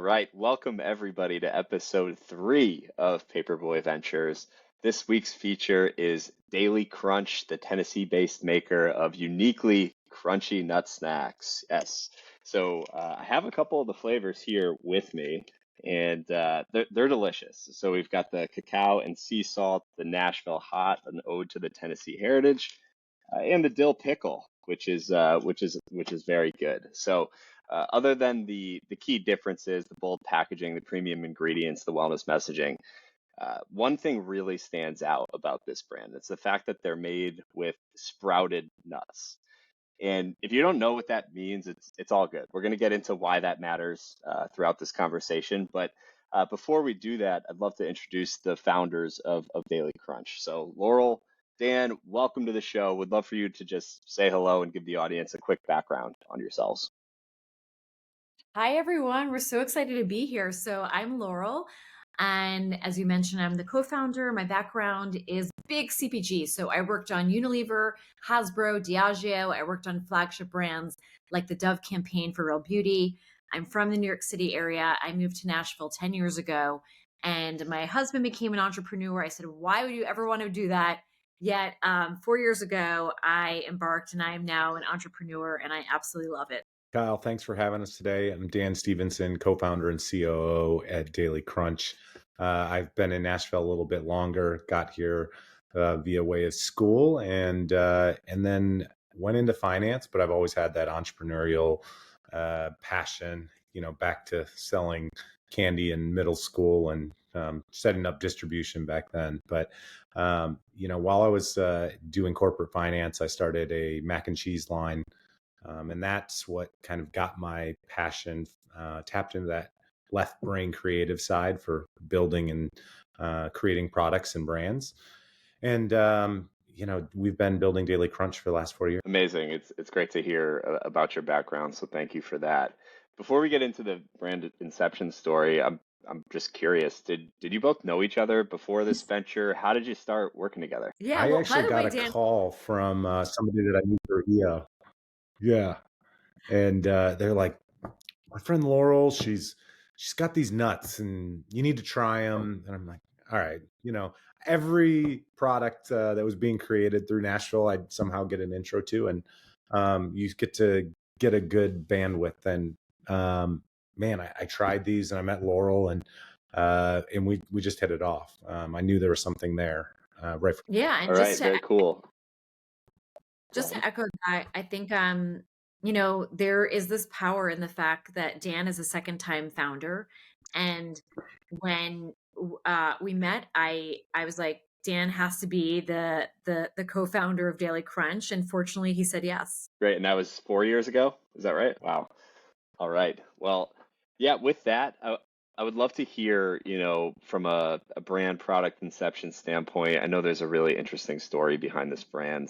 right. Welcome everybody to Episode 3 of Paperboy Ventures. This week's feature is Daily Crunch, the Tennessee-based maker of uniquely crunchy nut snacks. Yes. I have a couple of the flavors here with me, and they're delicious. So we've got the cacao and sea salt, the Nashville Hot, an ode to the Tennessee heritage, and the dill pickle, which is very good. Other than the key differences, the bold packaging, the premium ingredients, the wellness messaging, one thing really stands out about this brand. It's the fact that they're made with sprouted nuts. And if you don't know what that means, it's all good. We're going to get into why that matters throughout this conversation. But before we do that, I'd love to introduce the founders of Daily Crunch. So Laurel, Dan, welcome to the show. Would love for you to just say hello and give the audience a quick background on yourselves. Hi, everyone. We're so excited to be here. So, I'm Laurel. And as you mentioned, I'm the co founder. My background is big CPG. So, I worked on Unilever, Hasbro, Diageo. I worked on flagship brands like the Dove campaign for Real Beauty. I'm from the New York City area. I moved to Nashville 10 years ago. And my husband became an entrepreneur. I said, why would you ever want to do that? Yet, 4 years ago, I embarked and I am now an entrepreneur and I absolutely love it. Kyle, thanks for having us today. I'm Dan Stevenson, co-founder and COO at Daily Crunch. I've been in Nashville a little bit longer, got here via way of school, and then went into finance, but I've always had that entrepreneurial passion, back to selling candy in middle school and setting up distribution back then. But, while I was doing corporate finance, I started a mac and cheese line. And that's what kind of got my passion, tapped into that left brain creative side for building and creating products and brands. And, we've been building Daily Crunch for the last 4 years. Amazing. It's great to hear about your background, so thank you for that. Before we get into the brand inception story, I'm just curious, did you both know each other before this venture? How did you start working together? Yeah. I Well, by actually the got way, a Dan, call from somebody that I knew through EO. Yeah. And they're like, my friend Laurel, she's got these nuts and you need to try them. And I'm like, all right, every product that was being created through Nashville, I'd somehow get an intro to, and you get to get a good bandwidth. And man, I tried these and I met Laurel, and we just hit it off. I knew there was something there right from. yeah. All And right, very cool. Go just ahead. to echo that, I think there is this power in the fact that Dan is a second time founder. And when we met, I was like, Dan has to be the co-founder of Daily Crunch. And fortunately he said yes. Great. And that was 4 years ago. Is that right? Wow. All right. Well, yeah, with that, I would love to hear, from a brand product inception standpoint. I know there's a really interesting story behind this brand.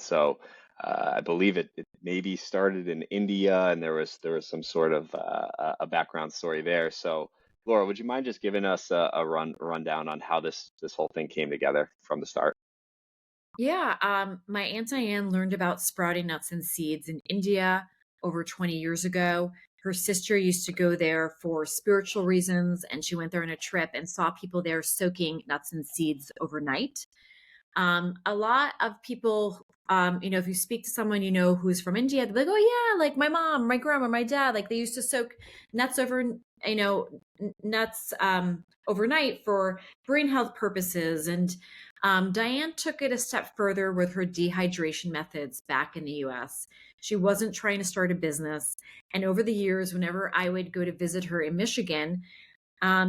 I believe it maybe started in India, and there was some sort of a background story there. So, Laura, would you mind just giving us a rundown on how this whole thing came together from the start? Yeah, my Aunt Diane learned about sprouting nuts and seeds in India over 20 years ago. Her sister used to go there for spiritual reasons, and she went there on a trip and saw people there soaking nuts and seeds overnight. A lot of people, if you speak to someone who's from India, they're like, "Oh yeah, like my mom, my grandma, my dad, like they used to soak nuts nuts overnight for brain health purposes." And Diane took it a step further with her dehydration methods back in the U.S. She wasn't trying to start a business, and over the years, whenever I would go to visit her in Michigan,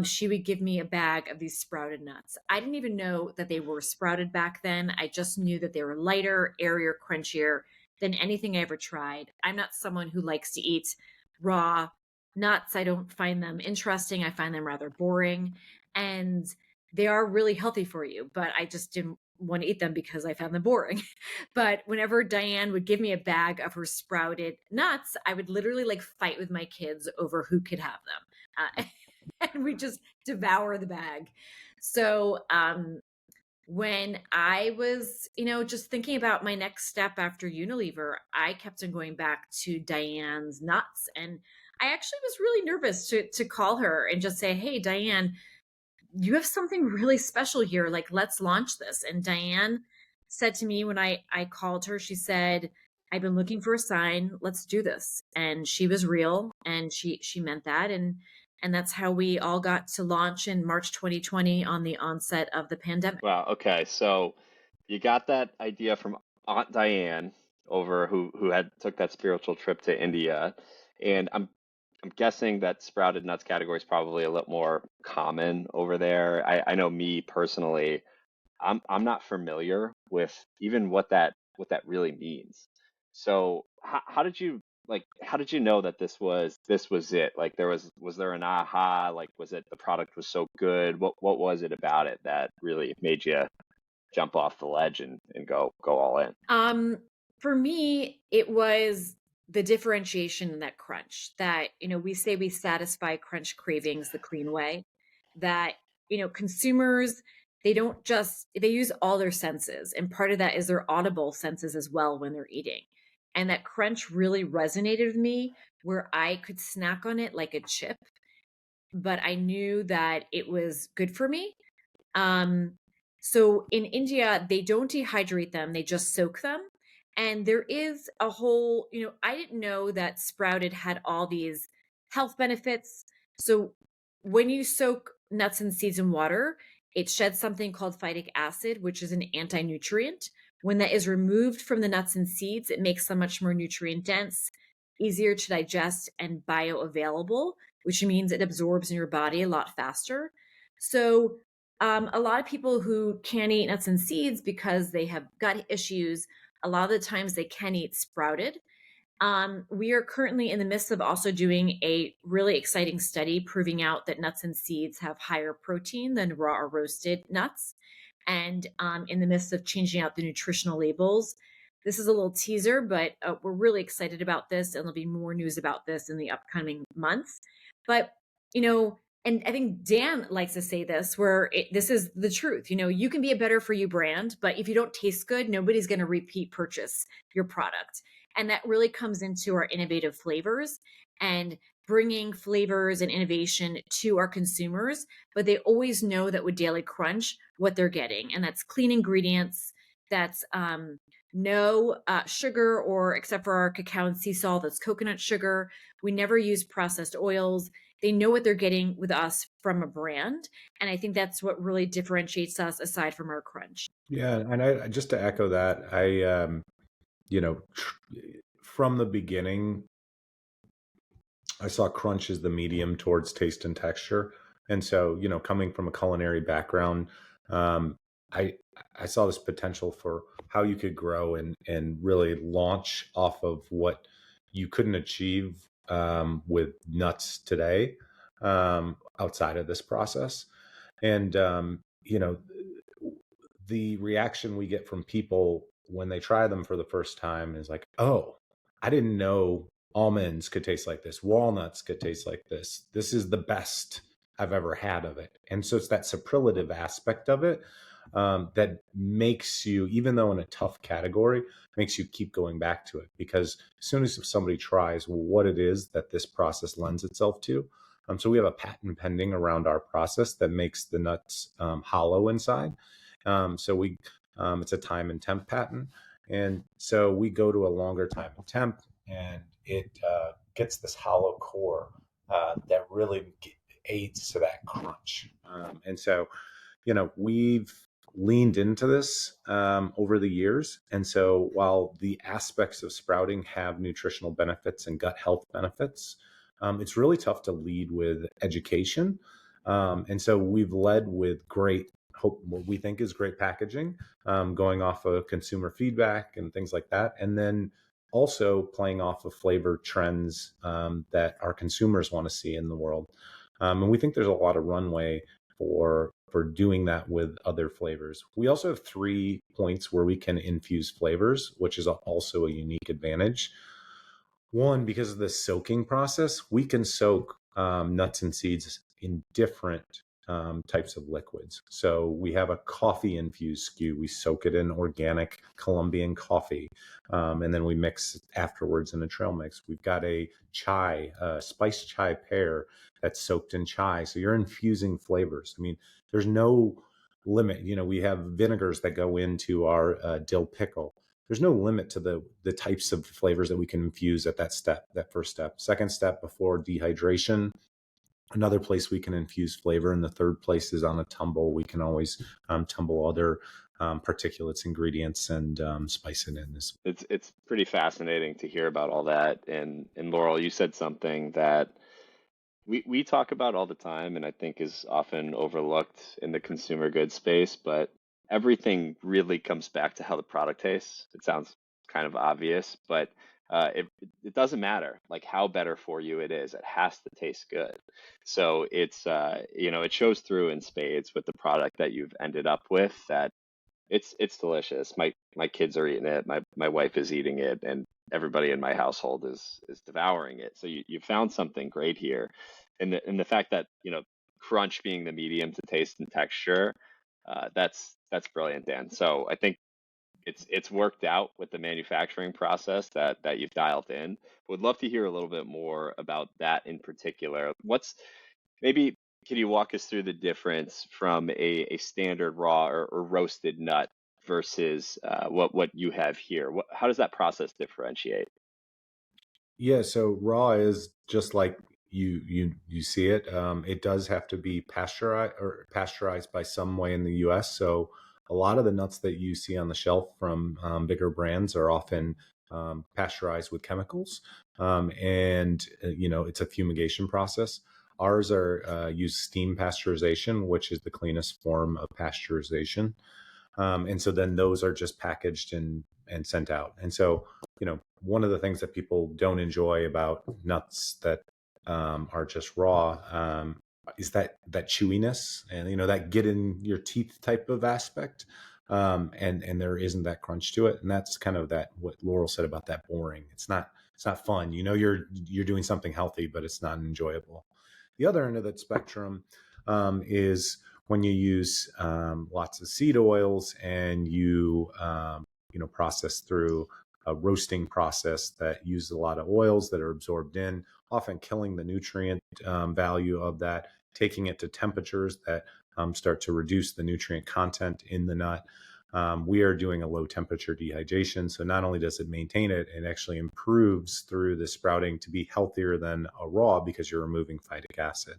she would give me a bag of these sprouted nuts. I didn't even know that they were sprouted back then. I just knew that they were lighter, airier, crunchier than anything I ever tried. I'm not someone who likes to eat raw nuts. I don't find them interesting. I find them rather boring. And they are really healthy for you, but I just didn't want to eat them because I found them boring. But whenever Diane would give me a bag of her sprouted nuts, I would literally like fight with my kids over who could have them. And we just devour the bag. So when I was, just thinking about my next step after Unilever, I kept on going back to Diane's nuts. And I actually was really nervous to call her and just say, "Hey, Diane, you have something really special here. Like, let's launch this." And Diane said to me when I called her, she said, "I've been looking for a sign. Let's do this." And she was real, and she meant that. And that's how we all got to launch in March 2020 on the onset of the pandemic. Wow. Okay. So you got that idea from Aunt Diane over who had took that spiritual trip to India, and I'm guessing that sprouted nuts category is probably a little more common over there. I know me personally, I'm not familiar with even what that really means. So how did you how did you know that this was it? Like was there an aha? Like was it the product was so good? What was it about it that really made you jump off the ledge and go all in? Um, for me, it was the differentiation in that crunch that, we say we satisfy crunch cravings the clean way, that, consumers, they use all their senses. And part of that is their audible senses as well when they're eating. And that crunch really resonated with me where I could snack on it like a chip, but I knew that it was good for me. um, so in India, they don't dehydrate them, they just soak them. And there is a whole, I didn't know that sprouted had all these health benefits. So when you soak nuts and seeds in water, it sheds something called phytic acid, which is an anti-nutrient. When that is removed from the nuts and seeds, it makes them much more nutrient dense, easier to digest, and bioavailable, which means it absorbs in your body a lot faster. So a lot of people who can't eat nuts and seeds because they have gut issues, a lot of the times they can eat sprouted. We are currently in the midst of also doing a really exciting study proving out that nuts and seeds have higher protein than raw or roasted nuts. And in the midst of changing out the nutritional labels. This is a little teaser, but we're really excited about this, and there'll be more news about this in the upcoming months. But, you know, and I think Dan likes to say this, where this is the truth. You can be a better for you brand, but if you don't taste good, nobody's going to repeat purchase your product. And that really comes into our innovative flavors and bringing flavors and innovation to our consumers. But they always know that with Daily Crunch, what they're getting. And that's clean ingredients, that's no sugar, or except for our cacao and sea salt, that's coconut sugar. We never use processed oils. They know what they're getting with us from a brand. And I think that's what really differentiates us aside from our crunch. Yeah, and I just to echo that, you know, from the beginning, I saw crunch as the medium towards taste and texture. And so, coming from a culinary background, um, I I saw this potential for how you could grow and really launch off of what you couldn't achieve with nuts today, outside of this process. And the reaction we get from people when they try them for the first time is like, "Oh, I didn't know almonds could taste like this. Walnuts could taste like this. This is the best I've ever had of it." And so it's that superlative aspect of it, that makes you, even though in a tough category, makes you keep going back to it. Because as soon as somebody tries what it is that this process lends itself to, so we have a patent pending around our process that makes the nuts hollow inside. It's a time and temp patent. And so we go to a longer time and temp, and it gets this hollow core that really aids to that crunch. And so, we've leaned into this over the years. And so while the aspects of sprouting have nutritional benefits and gut health benefits, it's really tough to lead with education. And so we've led with what we think is great packaging, going off of consumer feedback and things like that. And then also playing off of flavor trends that our consumers want to see in the world. And we think there's a lot of runway for doing that with other flavors. We also have 3 points where we can infuse flavors, which is also a unique advantage. One, because of the soaking process, we can soak nuts and seeds in different types of liquids. So we have a coffee infused SKU. We soak it in organic Colombian coffee, and then we mix afterwards in a trail mix. We've got a chai, spiced chai pear that's soaked in chai. So you're infusing flavors. I mean, there's no limit. We have vinegars that go into our dill pickle. There's no limit to the types of flavors that we can infuse at that first step. Second step, before dehydration, another place we can infuse flavor. And the third place is on a tumble. We can always tumble other particulates, ingredients, and spice it in. It's pretty fascinating to hear about all that. And Laurel, you said something that we talk about all the time and I think is often overlooked in the consumer goods space, but everything really comes back to how the product tastes. It sounds kind of obvious, but it doesn't matter like how better for you it is. It has to taste good. So it's it shows through in spades with the product that you've ended up with, that it's delicious. My kids are eating it. My wife is eating it, and everybody in my household is devouring it. So you found something great here, and the fact that crunch being the medium to taste and texture, that's brilliant, Dan. So I think it's worked out with the manufacturing process that you've dialed in. Would love to hear a little bit more about that in particular. Maybe can you walk us through the difference from a standard raw or roasted nut versus what you have here? How does that process differentiate? Yeah, so raw is just like you see it. It does have to be pasteurized by some way in the U.S. So a lot of the nuts that you see on the shelf from bigger brands are often pasteurized with chemicals, and it's a fumigation process. Ours are use steam pasteurization, which is the cleanest form of pasteurization. And so then those are just packaged and sent out. And so, one of the things that people don't enjoy about nuts that are just raw is that chewiness and that get in your teeth type of aspect. And there isn't that crunch to it, and that's kind of that what Laurel said about that boring. It's not fun. You're doing something healthy, but it's not enjoyable. The other end of that spectrum is when you use lots of seed oils and you process through a roasting process that uses a lot of oils that are absorbed in, often killing the nutrient value of that, taking it to temperatures that start to reduce the nutrient content in the nut. We are doing a low temperature dehydration. So not only does it maintain it, it actually improves through the sprouting to be healthier than a raw because you're removing phytic acid.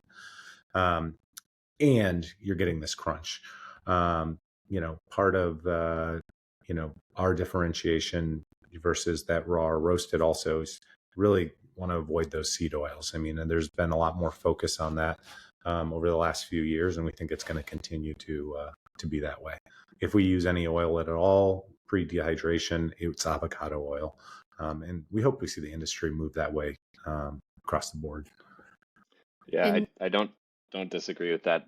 And you're getting this crunch. Part of our differentiation versus that raw or roasted also is really want to avoid those seed oils. I mean, and there's been a lot more focus on that over the last few years, and we think it's going to continue to be that way. If we use any oil at all pre-dehydration, it's avocado oil, and we hope we see the industry move that way across the board. Yeah, And I don't disagree with that.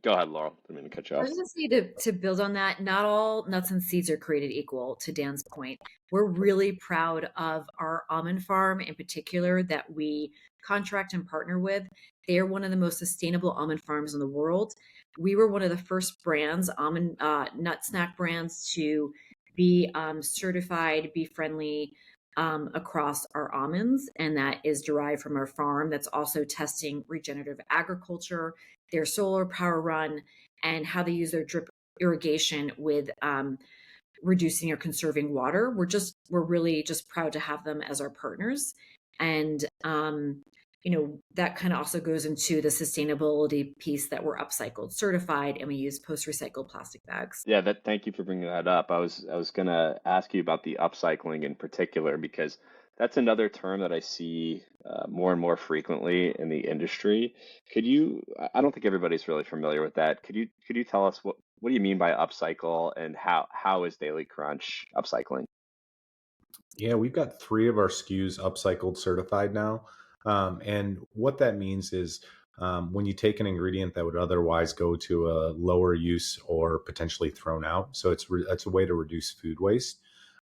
Go ahead, Laurel. I didn't mean to cut you I off. was going to say to build on that, not all nuts and seeds are created equal, to Dan's point. We're really proud of our almond farm in particular that we contract and partner with. They are one of the most sustainable almond farms in the world. We were one of the first brands, almond nut snack brands, to be certified bee friendly across our almonds, and that is derived from our farm that's also testing regenerative agriculture, their solar power run, and how they use their drip irrigation with reducing or conserving water. We're really just proud to have them as our partners. And that kind of also goes into the sustainability piece that we're upcycled certified, and we use post recycled plastic bags. Yeah, thank you for bringing that up. I was gonna ask you about the upcycling in particular because that's another term that I see more and more frequently in the industry. I don't think everybody's really familiar with that. Could you tell us what do you mean by upcycle and how is Daily Crunch upcycling? Yeah, we've got 3 of our SKUs upcycled certified now. And what that means is when you take an ingredient that would otherwise go to a lower use or potentially thrown out. So it's a way to reduce food waste.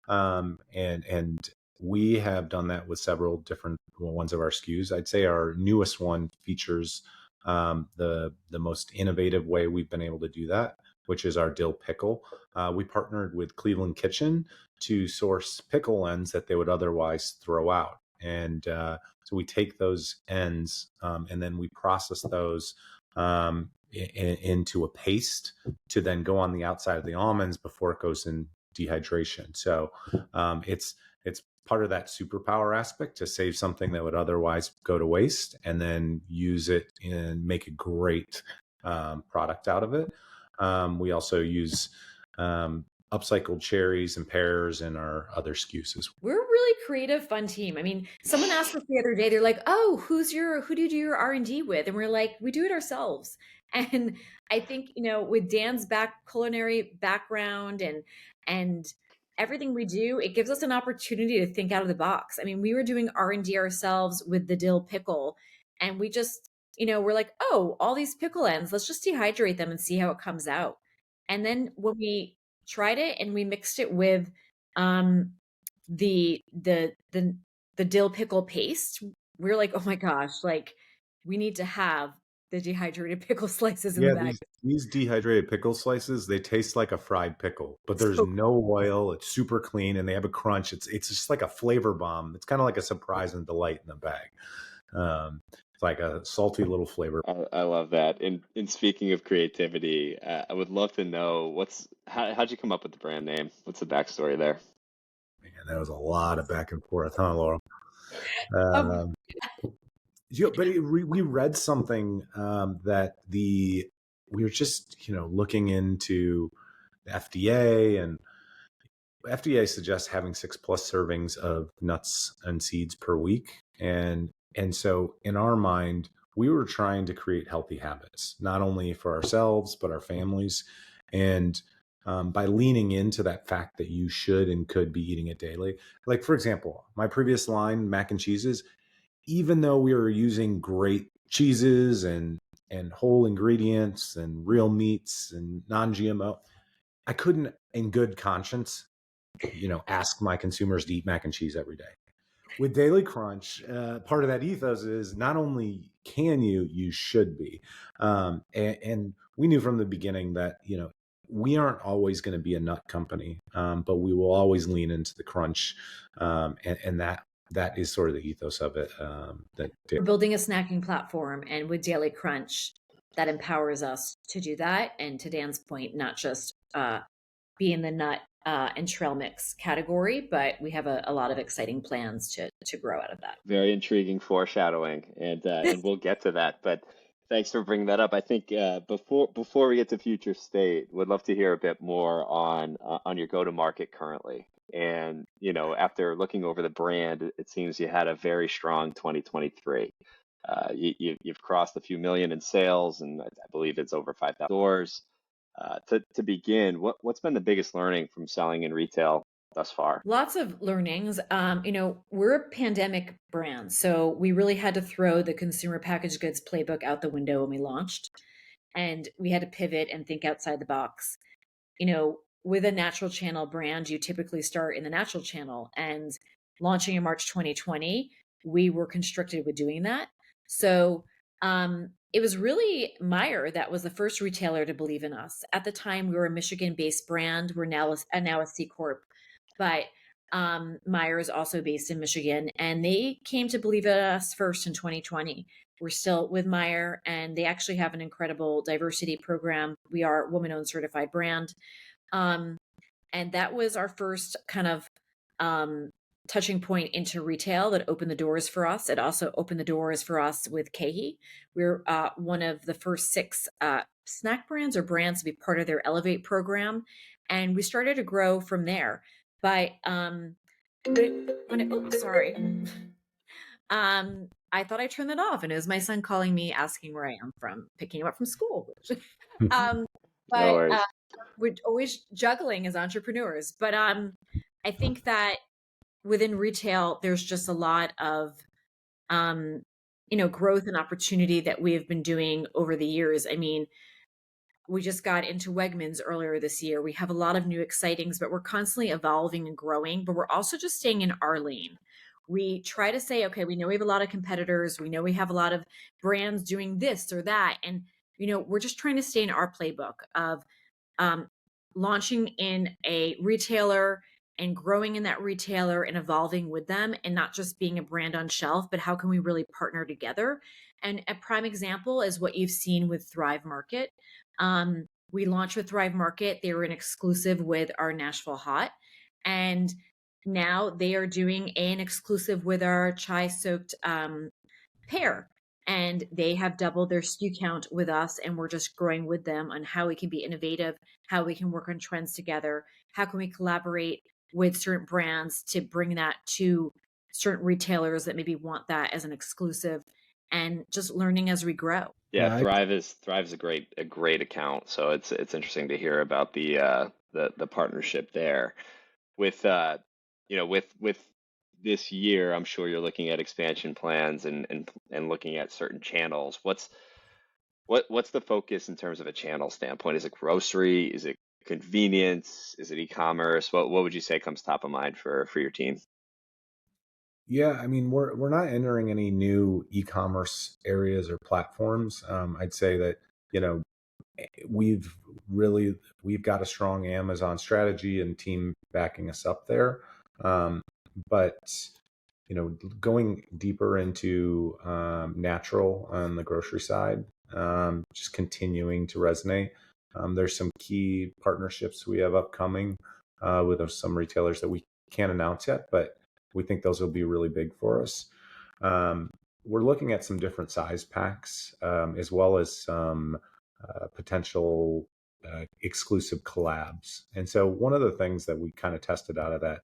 And we have done that with several different ones of our SKUs. I'd say our newest one features The most innovative way we've been able to do that, which is our dill pickle. We partnered with Cleveland Kitchen to source pickle ends that they would otherwise throw out. And so we take those ends and then we process those into a paste to then go on the outside of the almonds before it goes in dehydration. So it's part of that superpower aspect to save something that would otherwise go to waste and then use it and make a great product out of it. We also use upcycled cherries and pears in our other SKUs. We're a really creative, fun team. I mean, someone asked us the other day, they're like, "Oh, who do you do your R&D with?" And we're like, "We do it ourselves." And I think, with Dan's culinary background and everything we do, it gives us an opportunity to think out of the box. I mean, we were doing R&D ourselves with the dill pickle, and we just, we're like, "Oh, all these pickle ends, let's just dehydrate them and see how it comes out." And then when we tried it and we mixed it with um the the the the dill pickle paste, we're like, "Oh my gosh, like we need to have the dehydrated pickle slices in the Yeah, bag." these dehydrated pickle slices, they taste like a fried pickle, but there's So no oil. It's super clean and they have a crunch. It's just like a flavor bomb. It's kind of like a surprise and delight in the bag. It's like a salty little flavor. I love that. And speaking of creativity, I would love to know how'd you come up with the brand name? What's the backstory there? Man, that was a lot of back and forth, huh, Laura? um, Um, but we read something that we were just looking into the FDA, and FDA suggests having 6+ servings of nuts and seeds per week, and so in our mind we were trying to create healthy habits not only for ourselves but our families, and by leaning into that fact that you should and could be eating it daily. Like for example, my previous line, mac and cheeses, even though we were using great cheeses and whole ingredients and real meats and non-GMO, I couldn't in good conscience ask my consumers to eat mac and cheese every day. With Daily Crunch, part of that ethos is not only can you should be. And we knew from the beginning that, we aren't always going to be a nut company, but we will always lean into the crunch. And that is sort of the ethos of it. we're building a snacking platform, and with Daily Crunch, that empowers us to do that. And to Dan's point, not just be in the nut and trail mix category, but we have a lot of exciting plans to grow out of that. Very intriguing foreshadowing, and we'll get to that. But thanks for bringing that up. I think before we get to future state, would love to hear a bit more on your go-to-market currently. And after looking over the brand, it seems you had a very strong 2023. You've crossed a few million in sales, and I believe it's over 5,000 doors. To begin, what's been the biggest learning from selling in retail thus far? Lots of learnings. We're a pandemic brand, so we really had to throw the consumer packaged goods playbook out the window when we launched, and we had to pivot and think outside the box. With a natural channel brand, you typically start in the natural channel, and launching in March 2020, we were constricted with doing that. So it was really Meyer that was the first retailer to believe in us. At the time, we were a Michigan-based brand. We're now a C Corp, but Meyer is also based in Michigan, and they came to believe in us first in 2020. We're still with Meyer, and they actually have an incredible diversity program. We are a woman-owned certified brand. Um, and that was our first kind of touching point into retail that opened the doors for us. It also opened the doors for us with KeHE. We're one of the first 6 snack brands or brands to be part of their Elevate program. And we started to grow from there. But sorry. I thought I turned that off, and it was my son calling me, asking where I am from, picking him up from school. um, No but worries. we're always juggling as entrepreneurs. But I think that within retail, there's just a lot of growth and opportunity that we have been doing over the years. I mean, we just got into Wegmans earlier this year. We have a lot of new excitings, but we're constantly evolving and growing. But we're also just staying in our lane. we try to say, okay, we know we have a lot of competitors, we know we have a lot of brands doing this or that, and we're just trying to stay in our playbook of um, launching in a retailer and growing in that retailer and evolving with them, and not just being a brand on shelf, but how can we really partner together? And a prime example is what you've seen with Thrive Market. We launched with Thrive Market. They were an exclusive with our Nashville Hot. And now they are doing an exclusive with our chai soaked pair. And they have doubled their SKU count with us, and we're just growing with them on how we can be innovative, how we can work on trends together, how can we collaborate with certain brands to bring that to certain retailers that maybe want that as an exclusive, and just learning as we grow. Yeah, Yeah, Thrive is a great account. So it's interesting to hear about the partnership there. With with this year, I'm sure you're looking at expansion plans and looking at certain channels. What's the focus in terms of a channel standpoint? Is it grocery? Is it convenience? Is it e-commerce? What would you say comes top of mind for your team? yeah. I mean, we're not entering any new e-commerce areas or platforms. I'd say that you know we've we've got a strong Amazon strategy and team backing us up there. Um, but going deeper into natural on the grocery side, just continuing to resonate. There's some key partnerships we have upcoming with some retailers that we can't announce yet, but we think those will be really big for us. Um, we're looking at some different size packs, as well as some potential exclusive collabs. And so one of the things that we kind of tested out of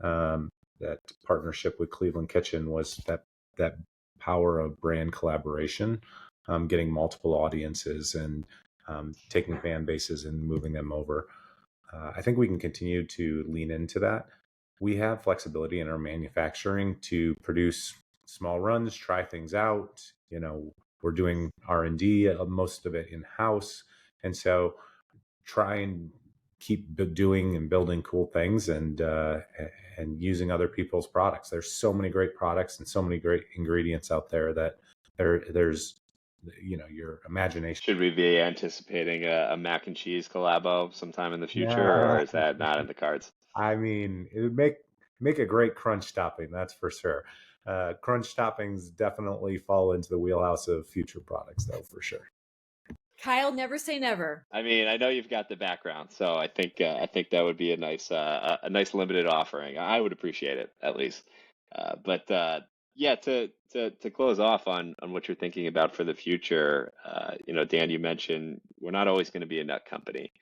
um, that partnership with Cleveland Kitchen was that power of brand collaboration, getting multiple audiences and taking fan bases and moving them over. I think we can continue to lean into that. We have flexibility in our manufacturing to produce small runs, try things out. We're doing R&D, most of it in house, and so try and keep doing and building cool things and using other people's products. There's so many great products and so many great ingredients out there that there's your imagination. Should we be anticipating a mac and cheese collabo sometime in the future, Yeah, or is that not in the cards? I mean, it would make a great crunch topping, that's for sure. Crunch toppings definitely fall into the wheelhouse of future products, though, for sure. Kyle, never say never. I mean, I know you've got the background, so I think that would be a nice limited offering. I would appreciate it at least. But yeah, to close off on what you're thinking about for the future, Dan, you mentioned we're not always going to be a nut company.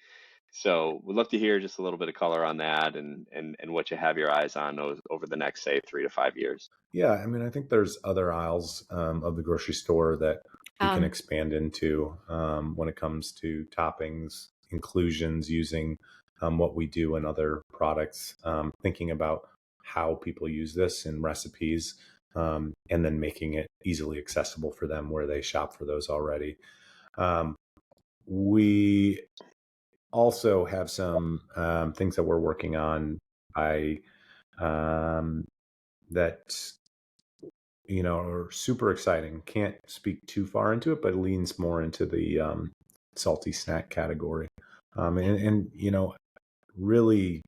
So we'd love to hear just a little bit of color on that and what you have your eyes on over the next, say, 3 to 5 years. Yeah, I mean, I think there's other aisles of the grocery store that we can Um, expand into when it comes to toppings, inclusions, using what we do in other products, thinking about how people use this in recipes, and then making it easily accessible for them where they shop for those already. Um, we also have some things that we're working on by um, that are super exciting. Can't speak too far into it, but it leans more into the salty snack category, and really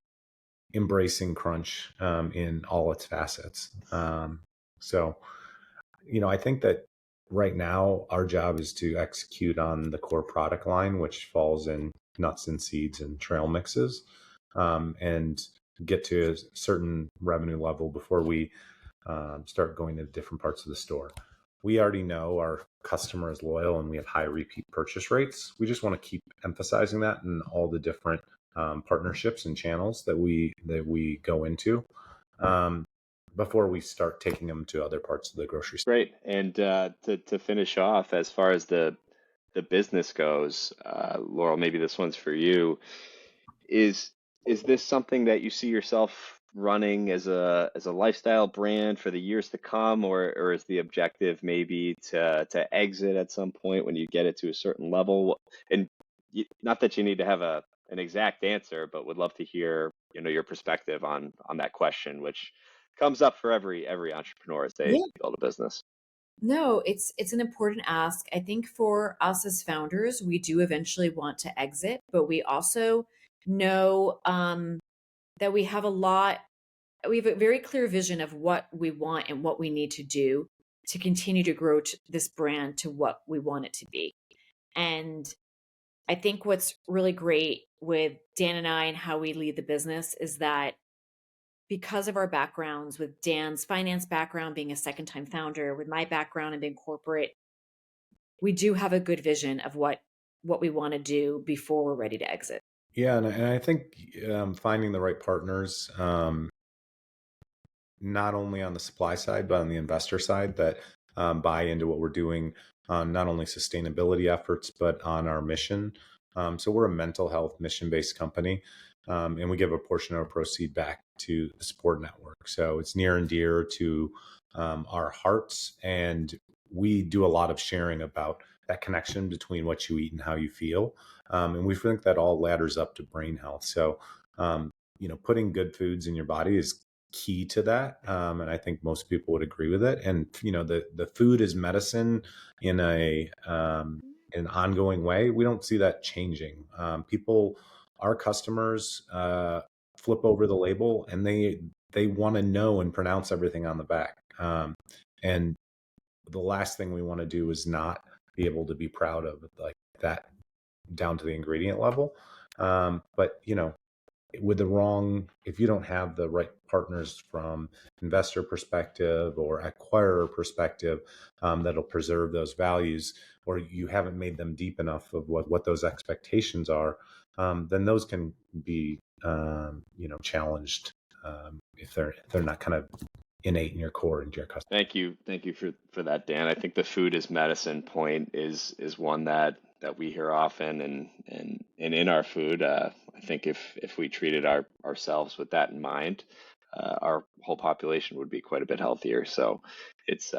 embracing crunch in all its facets. So I think that right now our job is to execute on the core product line, which falls in nuts and seeds and trail mixes, and get to a certain revenue level before we start going to different parts of the store. We already know our customer is loyal and we have high repeat purchase rates. We just want to keep emphasizing that in all the different partnerships and channels that we go into, um, before we start taking them to other parts of the grocery store. Great. And to finish off, as far as the business goes, Laurel, maybe this one's for you. Is is this something that you see yourself running as a lifestyle brand for the years to come, or is the objective maybe to exit at some point when you get it to a certain level? And not that you need to have an exact answer, but would love to hear your perspective on that question, which comes up for every entrepreneur as they Yeah. build a business. No, it's an important ask. I think for us as founders, we do eventually want to exit, but we also know that we have a very clear vision of what we want and what we need to do to continue to grow this brand to what we want it to be. And I think what's really great with Dan and I and how we lead the business is that because of our backgrounds, with Dan's finance background being a second time founder, with my background and being corporate, we do have a good vision of what we want to do before we're ready to exit. Yeah, and I think finding the right partners, not only on the supply side, but on the investor side that buy into what we're doing on not only sustainability efforts, but on our mission. So we're a mental health mission-based company, and we give a portion of our proceed back to the support network. So it's near and dear to our hearts, and we do a lot of sharing about that connection between what you eat and how you feel. And we think that all ladders up to brain health. So, putting good foods in your body is key to that, and I think most people would agree with it. And the food is medicine in an ongoing way. We don't see that changing. Our customers, flip over the label and they want to know and pronounce everything on the back. And the last thing we want to do is not be able to be proud of like that down to the ingredient level. But if you don't have the right partners from investor perspective or acquirer perspective, that'll preserve those values, or you haven't made them deep enough of what those expectations are, then those can be challenged, if they're not kind of innate in your core into your customer. Thank you for that, Dan. I think the food is medicine point is one that we hear often, and in our food, I think if we treated ourselves with that in mind, our whole population would be quite a bit healthier. So it's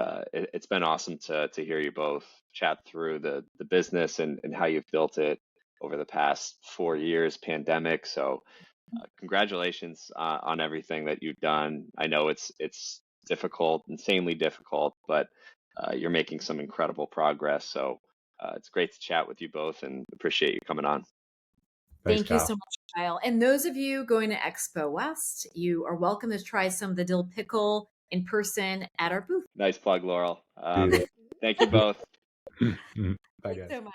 been awesome to hear you both chat through the business and how you've built it over the past 4 years, pandemic. So congratulations on everything that you've done. I know it's difficult, insanely difficult, but you're making some incredible progress. So it's great to chat with you both and appreciate you coming on. Thanks, Thank you so Kyle. much, Kyle. And those of you going to Expo West, you are welcome to try some of the dill pickle in person at our booth. Nice plug, Laurel. See you Thank you both. there. Bye, Thanks guys. so much.